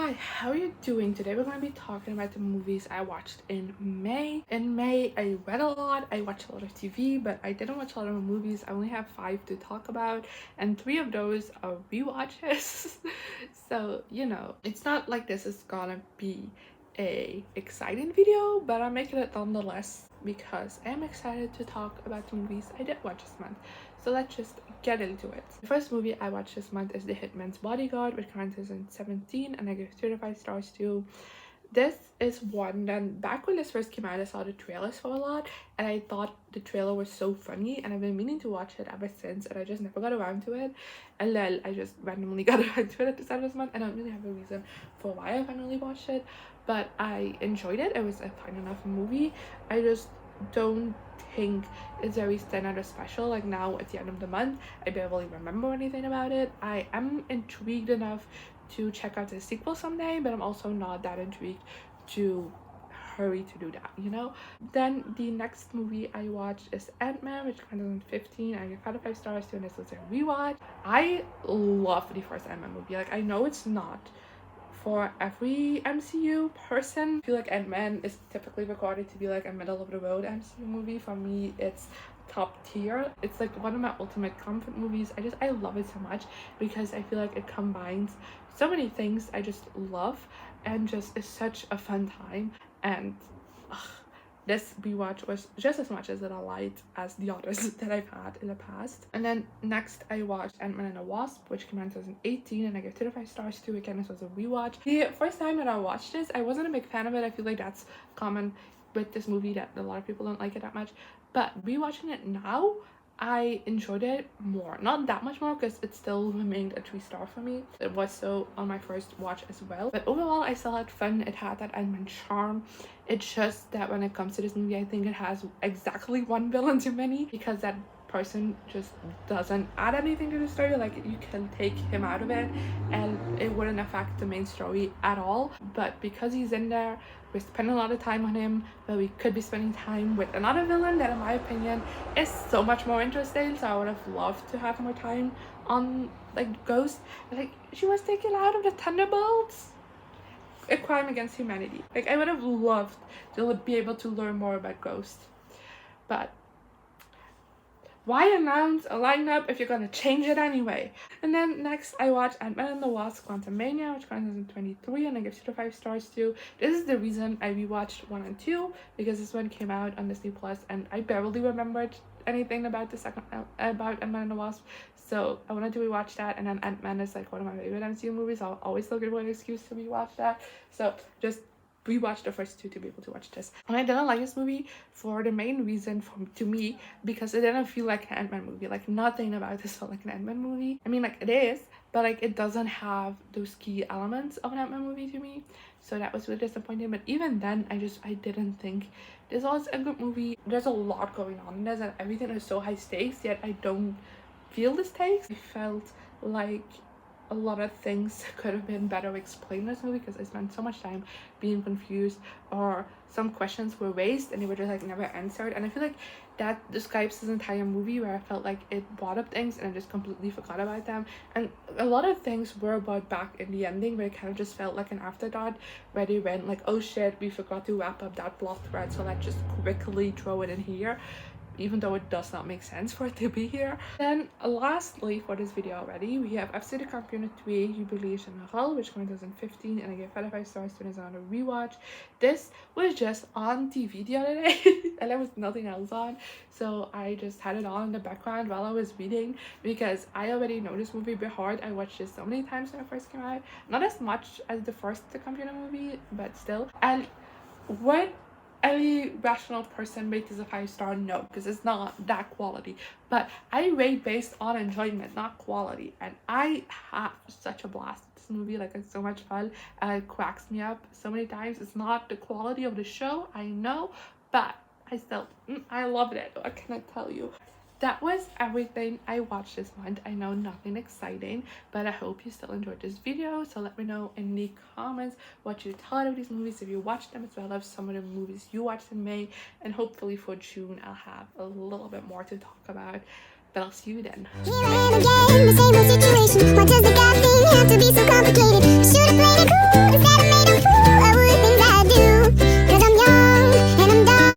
Hi, how are you doing? Today we're going to be talking about the movies I watched in May. In May, I read a lot, I watched a lot of TV, but I didn't watch a lot of movies. I only have 5 to talk about, and 3 of those are rewatches. So, you know, it's not like this is gonna be a exciting video, but I'm making it nonetheless because I'm excited to talk about the movies I did watch this month. So let's just get into it. The first movie I watched this month is the Hitman's Bodyguard, which came in 2017, and I give 3 to 5 stars to. This is one that back when this first came out, I saw the trailers for a lot, and I thought the trailer was so funny, and I've been meaning to watch it ever since, and I just never got around to it. And then I just randomly got around to it at the start of this month, and I don't really have a reason for why I finally watched it, but I enjoyed it. It was a fine enough movie. I just don't think it's very standout or special. Like now at the end of the month, I barely remember anything about it. I am intrigued enough to check out the sequel someday, but I'm also not that intrigued to hurry to do that, you know. Then the next movie I watched is Ant-Man, which came in 2015. I give 5 to 5 stars to, and this was a rewatch. I love the first Ant-Man movie. Like, I know it's not for every MCU person. I feel like Ant-Man is typically recorded to be like a middle of the road MCU movie. For me, it's top tier. It's like one of my ultimate comfort movies. I love it so much because I feel like it combines so many things I just love, and just is such a fun time. And this rewatch was just as much as it I liked as the others that I've had in the past. And then next I watched Ant-Man and the Wasp, which came out in 2018, and I give 2 to 5 stars to. Again, this was a rewatch. The first time that I watched this, I wasn't a big fan of it. I feel like that's common with this movie, that a lot of people don't like it that much. But rewatching it now, I enjoyed it more. Not that much more, because it still remained a 3-star for me. It was so on my first watch as well. But overall, I still had fun. It had that Ant-Man charm. It's just that when it comes to this movie, I think it has exactly one villain too many, because that person just doesn't add anything to the story. Like, you can take him out of it and it wouldn't affect the main story at all. But because he's in there, we're spending a lot of time on him, but we could be spending time with another villain that, in my opinion, is so much more interesting. So I would have loved to have more time on, like, Ghost. Like, she was taken out of the Thunderbolts, a crime against humanity. Like, I would have loved to be able to learn more about Ghost. But why announce a lineup if you're gonna change it anyway? And then next I watched Ant-Man and the Wasp: Quantumania, which comes in 2023, and I give 2 to 5 stars to. This is the reason I rewatched 1 and 2, because this one came out on Disney Plus, and I barely remembered anything about the second about Ant-Man and the Wasp. So I wanted to rewatch that, and then Ant-Man is like one of my favorite MCU movies. I'll always look for an excuse to rewatch that. So just rewatch the first 2 to be able to watch this. And I didn't like this movie for the main reason to me, because it didn't feel like an Ant-Man movie. Like, nothing about this felt like an Ant-Man movie. I mean, like, it is, but like, it doesn't have those key elements of an Ant-Man movie to me. So that was really disappointing. But even then, I didn't think this was a good movie. There's a lot going on in this, and everything is so high stakes, yet I don't feel the stakes. I felt like a lot of things could have been better explained in this movie, because I spent so much time being confused, or some questions were raised and they were just like never answered. And I feel like that describes this entire movie, where I felt like it brought up things and I just completely forgot about them. And a lot of things were brought back in the ending, where it kind of just felt like an afterthought, where they went like, oh shit, we forgot to wrap up that plot thread, so let's just quickly throw it in here, even though it does not make sense for it to be here. Then lastly for this video already, we have FC the Kampioenen 2, Jubilee, Generale, which came in 2015, and I gave 5 to 5 stars to. This on a rewatch. This was just on TV the other day and there was nothing else on, so I just had it on in the background while I was reading, because I already know this movie by heart. I watched this so many times when it first came out, not as much as the first The Kampioenen movie, but still. And what any rational person rate this a 5-star? No, because it's not that quality. But I rate based on enjoyment, not quality, and I have such a blast with this movie. Like, it's so much fun, and it cracks me up so many times. It's not the quality of the show, I know, but I loved it. What can I tell you? That was everything I watched this month. I know, nothing exciting, but I hope you still enjoyed this video. So let me know in the comments what you thought of these movies, if you watched them, as well as some of the movies you watched in May. And hopefully for June I'll have a little bit more to talk about. But I'll see you then. Here I am again, the same old situation. Why does the God thing have to be so complicated? Should've